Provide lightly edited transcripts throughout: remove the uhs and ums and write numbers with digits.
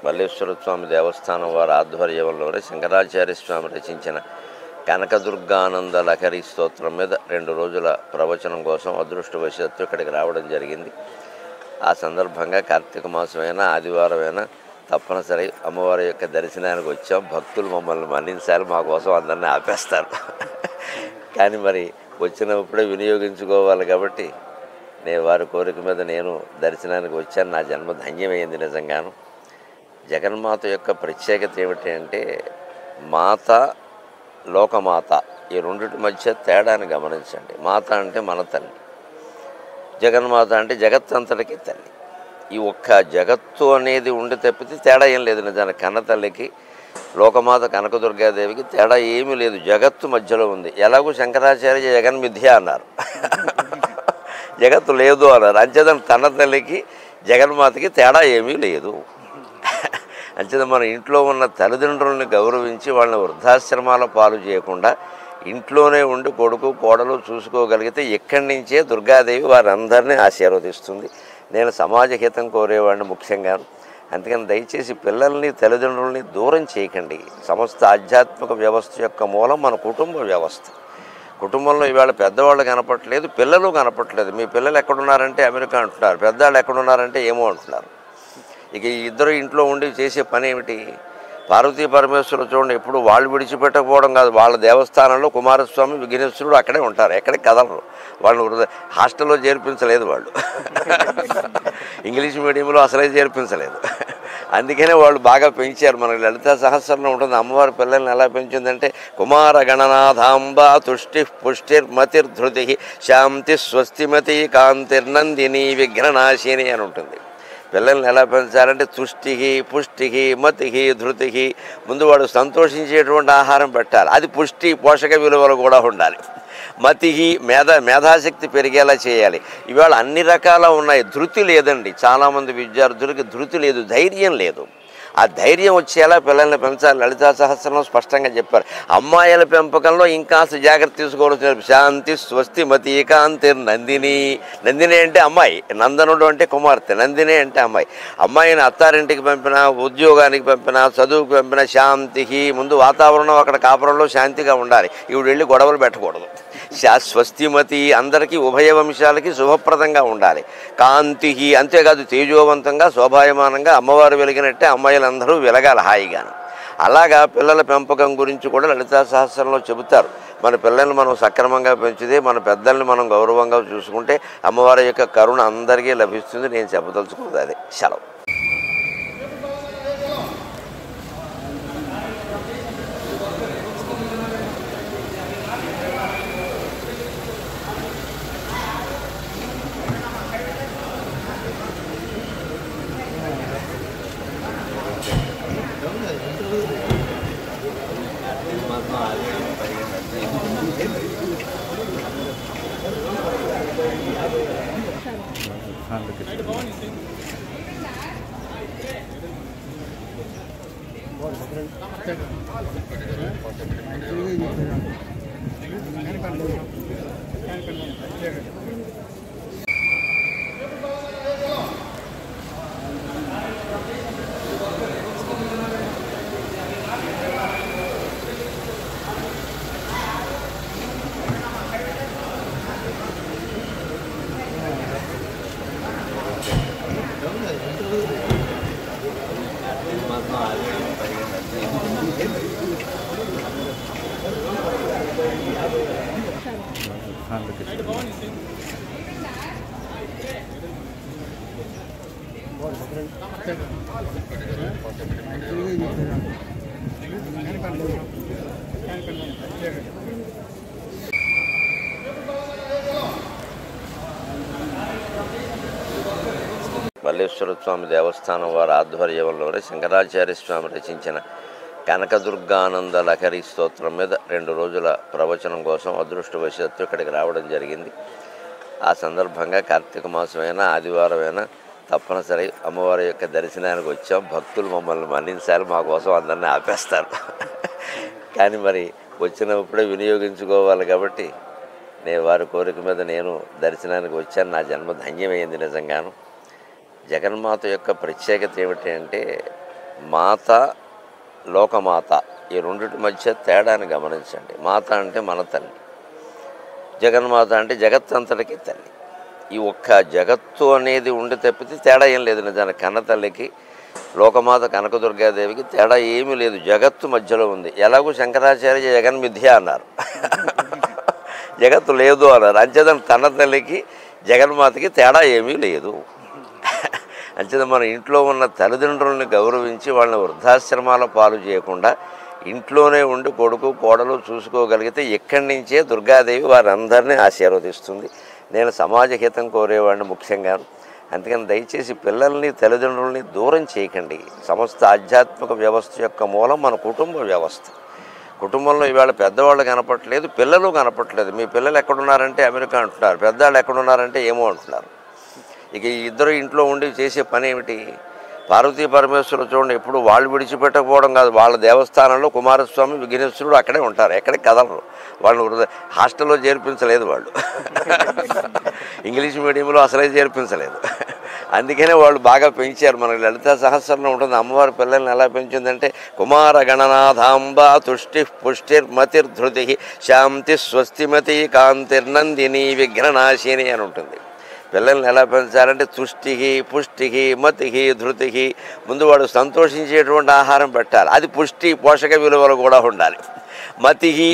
మల్లేశ్వర స్వామి దేవస్థానం వారి ఆధ్వర్యంలోనే శంకరాచార్య స్వామి రచించిన కనకదుర్గానంద లహరి స్తోత్రం మీద 2 రోజుల ప్రవచనం కోసం అదృష్టవశాత్తు ఇక్కడికి రావడం జరిగింది. ఆ సందర్భంగా కార్తీక మాసమైనా ఆదివారమైనా తప్పనిసరి అమ్మవారి యొక్క దర్శనానికి వచ్చాం. భక్తులు మమ్మల్ని మన్నించాలి, మా కోసం అందరినీ ఆపేస్తారు. కానీ మరి వచ్చినప్పుడే వినియోగించుకోవాలి కాబట్టి నేను వారి కోరిక మీద నేను దర్శనానికి వచ్చాను. నా జన్మ ధన్యమైంది నిజంగాను. జగన్మాత యొక్క ప్రత్యేకత ఏమిటి అంటే మాత, లోకమాత ఈ రెండింటి మధ్య తేడాన్ని గమనించండి. మాత అంటే మన తల్లి, జగన్మాత అంటే జగత్తంతటికి తల్లి. ఈ ఒక్క జగత్తు అనేది ఉండి తప్పితే తేడా ఏం లేదు. నిజానికి కన్న తల్లికి, లోకమాత కనకదుర్గాదేవికి తేడా ఏమీ లేదు. జగత్తు మధ్యలో ఉంది. ఎలాగో శంకరాచార్య జగన్ మిథ్య అన్నారు, జగత్తు లేదు అన్నారు. అంచేతను తన తల్లికి జగన్మాతకి తేడా ఏమీ లేదు. అంచేత మన ఇంట్లో ఉన్న తల్లిదండ్రులని గౌరవించి వాళ్ళని వృద్ధాశ్రమాల పాలు చేయకుండా ఇంట్లోనే ఉండి కొడుకు కోడలు చూసుకోగలిగితే ఇక్కడి నుంచే దుర్గాదేవి వారందరినీ ఆశీర్వదిస్తుంది. నేను సమాజ హితం కోరేవాడిని ముఖ్యంగాను. అందుకని దయచేసి పిల్లల్ని తల్లిదండ్రులని దూరం చేయకండి. సమస్త ఆధ్యాత్మిక వ్యవస్థ యొక్క మూలం మన కుటుంబ వ్యవస్థ. కుటుంబంలో ఇవాళ పెద్దవాళ్ళు కనపట్లేదు, పిల్లలు కనపట్లేదు. మీ పిల్లలు ఎక్కడున్నారంటే అమెరికా అంటున్నారు, పెద్దవాళ్ళు ఎక్కడున్నారంటే ఏమో అంటున్నారు. ఇక ఈ ఇద్దరు ఇంట్లో ఉండి చేసే పని ఏమిటి? పార్వతీ పరమేశ్వరులు చూడండి, ఎప్పుడు వాళ్ళు విడిచిపెట్టకపోవడం కాదు, వాళ్ళ దేవస్థానంలో కుమారస్వామి విఘ్నేశ్వరుడు అక్కడే ఉంటారు, ఎక్కడికి కదలరు. వాళ్ళు హాస్టల్లో చేర్పించలేదు, వాళ్ళు ఇంగ్లీష్ మీడియంలో అసలే చేర్పించలేదు. అందుకనే వాళ్ళు బాగా పెంచారు. మనకి లలితా సహస్రంలో ఉంటుంది అమ్మవారి పిల్లల్ని ఎలా పెంచిందంటే కుమార గణనాథాంబ తుష్టి పుష్టిర్మతిర్ధృతి శాంతి స్వస్తిమతి కాంతిర్నందిని విఘ్ననాశిని అని ఉంటుంది. పిల్లల్ని ఎలా పెంచాలంటే తుష్టికి పుష్టికి మతికి ధృతికి ముందు వాడు సంతోషించేటువంటి ఆహారం పెట్టాలి. అది పుష్టి పోషక విలువలు కూడా ఉండాలి. మతికి మేధాశక్తి పెరిగేలా చేయాలి. ఇవాళ అన్ని రకాల ఉన్నాయి, ధృతి లేదండి. చాలామంది విద్యార్థులకి ధృతి లేదు, ధైర్యం లేదు. ఆ ధైర్యం వచ్చేలా పిల్లల్ని పెంచాలి. లలితా సహస్రంలో స్పష్టంగా చెప్పారు. అమ్మాయిల పెంపకంలో ఇంకాస్త జాగ్రత్త తీసుకోవాల్సిన శాంతి స్వస్తి మతి కాంతి నందిని. నందిని అంటే అమ్మాయి, నందనుడు అంటే కుమార్తె, నందిని అంటే అమ్మాయి. అమ్మాయిని అత్తారింటికి పంపినా, ఉద్యోగానికి పంపినా, చదువుకు పంపినా శాంతికి ముందు వాతావరణం అక్కడ కాపురంలో శాంతిగా ఉండాలి. ఇవి వెళ్ళి గొడవలు పెట్టకూడదు. స్వస్తిమతి అందరికీ ఉభయ వంశాలకి శుభప్రదంగా ఉండాలి. కాంతికి అంతేకాదు తేజోవంతంగా శోభాయమానంగా అమ్మవారు వెలిగినట్టే అమ్మాయిలందరూ వెలగాలి హాయిగాను. అలాగా పిల్లల పెంపకం గురించి కూడా లలితా సహస్రంలో చెబుతారు. మన పిల్లల్ని మనం సక్రమంగా పెంచితే, మన పెద్దల్ని మనం గౌరవంగా చూసుకుంటే అమ్మవారి యొక్క కరుణ అందరికీ లభిస్తుంది. నేను చెప్పదలుచుకున్నది అదే. సెలవు. మల్లేశ్వర స్వామి దేవస్థానం వారి ఆధ్వర్యంలోనే శంకరాచార్య స్వామి రచించిన కనకదుర్గానంద లహరి స్తోత్రం మీద 2 రోజుల ప్రవచనం కోసం అదృష్టవశాత్తు ఇక్కడికి రావడం జరిగింది. ఆ సందర్భంగా కార్తీక మాసమైనా ఆదివారమైనా తప్పనిసరి అమ్మవారి యొక్క దర్శనానికి వచ్చాం. భక్తులు మమ్మల్ని మన్నించాలి, మా కోసం అందరినీ ఆపేస్తారు. కానీ మరి వచ్చినప్పుడే వినియోగించుకోవాలి కాబట్టి నేను వారి కోరిక మీద నేను దర్శనానికి వచ్చాను. నా జన్మ ధన్యమైంది నిజంగాను. జగన్మాత యొక్క ప్రత్యేకత ఏమిటి అంటే మాత, లోకమాత ఈ రెండిటి మధ్య తేడాన్ని గమనించండి. మాత అంటే మన తల్లి, జగన్మాత అంటే జగత్తంతటికి తల్లి. ఈ ఒక్క జగత్తు అనేది ఉండి తప్పితే తేడా ఏం లేదు. నిజానికి కన్న తల్లికి, లోకమాత కనకదుర్గాదేవికి తేడా ఏమీ లేదు. జగత్తు మధ్యలో ఉంది. ఎలాగో శంకరాచార్య జగన్ మిథ్య అన్నారు, జగత్తు లేదు అన్నారు. అంచేతను తన తల్లికి జగన్మాతకి తేడా ఏమీ లేదు. అంచేత మన ఇంట్లో ఉన్న తల్లిదండ్రులని గౌరవించి వాళ్ళని వృద్ధాశ్రమాల పాలు చేయకుండా ఇంట్లోనే ఉండి కొడుకు కోడలు చూసుకోగలిగితే ఇక్కడి నుంచే దుర్గాదేవి వారందరినీ ఆశీర్వదిస్తుంది. నేను సమాజ హితం కోరేవాడిని ముఖ్యంగాను. అందుకని దయచేసి పిల్లల్ని తల్లిదండ్రులని దూరం చేయకండి. సమస్త ఆధ్యాత్మిక వ్యవస్థ యొక్క మూలం మన కుటుంబ వ్యవస్థ. కుటుంబంలో ఇవాళ పెద్దవాళ్ళు కనపట్లేదు, పిల్లలు కనపట్లేదు. మీ పిల్లలు ఎక్కడున్నారంటే అమెరికా అంటున్నారు, పెద్దవాళ్ళు ఎక్కడున్నారంటే ఏమో అంటున్నారు. ఇక ఈ ఇద్దరు ఇంట్లో ఉండి చేసే పని ఏమిటి? పార్వతీ పరమేశ్వరులు చూడండి, ఎప్పుడు వాళ్ళు విడిచిపెట్టకపోవడం కాదు, వాళ్ళ దేవస్థానంలో కుమారస్వామి విఘ్నేశ్వరుడు అక్కడే ఉంటారు, ఎక్కడికి కదలరు. వాళ్ళు హాస్టల్లో చేర్పించలేదు, వాళ్ళు ఇంగ్లీష్ మీడియంలో అసలే చేర్పించలేదు. అందుకనే వాళ్ళు బాగా పెంచారు. మనకి లలితా సహస్రంలో ఉంటుంది అమ్మవారి పిల్లల్ని ఎలా పెంచిందంటే కుమార గణనాథాంబ తుష్టి పుష్టిర్మతిర్ధృతి శాంతి స్వస్తిమతి కాంతిర్నందిని విఘ్ననాశిని అని ఉంటుంది. పిల్లల్ని ఎలా పెంచాలంటే తుష్టికి పుష్టికి మతికి ధృతికి ముందు వాడు సంతోషించేటువంటి ఆహారం పెట్టాలి. అది పుష్టి పోషక విలువలు కూడా ఉండాలి. మతికి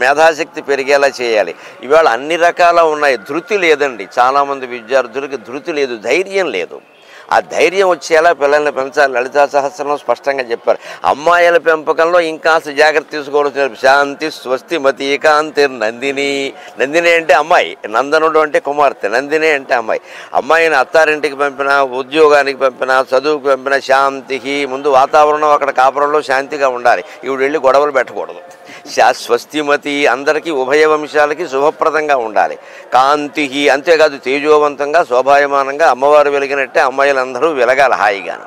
మేధాశక్తి పెరిగేలా చేయాలి. ఇవాళ అన్ని రకాల ఉన్నాయి, ధృతి లేదండి. చాలామంది విద్యార్థులకి ధృతి లేదు, ధైర్యం లేదు. ఆ ధైర్యం వచ్చేలా పిల్లల్ని పెంచాలి. లలితా సహస్రంలో స్పష్టంగా చెప్పారు. అమ్మాయిల పెంపకంలో ఇంకాస్త జాగ్రత్త తీసుకోవాల్సిన శాంతి స్వస్తి మతి కాంతి నందిని. నందిని అంటే అమ్మాయి, నందనుడు అంటే కుమార్తె, నందిని అంటే అమ్మాయి. అమ్మాయిని అత్తారింటికి పంపినా, ఉద్యోగానికి పంపినా, చదువుకు పంపినా శాంతికి ముందు వాతావరణం అక్కడ కాపురంలో శాంతిగా ఉండాలి. ఇవి వెళ్ళి గొడవలు పెట్టకూడదు. స్వస్తిమతి అందరికీ ఉభయ వంశాలకి శుభప్రదంగా ఉండాలి. కాంతికి అంతేకాదు తేజోవంతంగా శోభాయమానంగా అమ్మవారు వెలిగినట్టే అమ్మాయిలందరూ వెలగాలి హాయిగాను.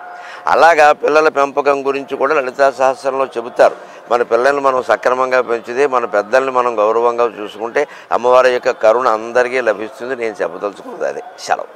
అలాగా పిల్లల పెంపకం గురించి కూడా లలితా సహస్రంలో చెబుతారు. మన పిల్లల్ని మనం సక్రమంగా పెంచితే, మన పెద్దల్ని మనం గౌరవంగా చూసుకుంటే అమ్మవారి యొక్క కరుణ అందరికీ లభిస్తుంది. నేను చెప్పదలుచుకున్నది అదే. సెలవు.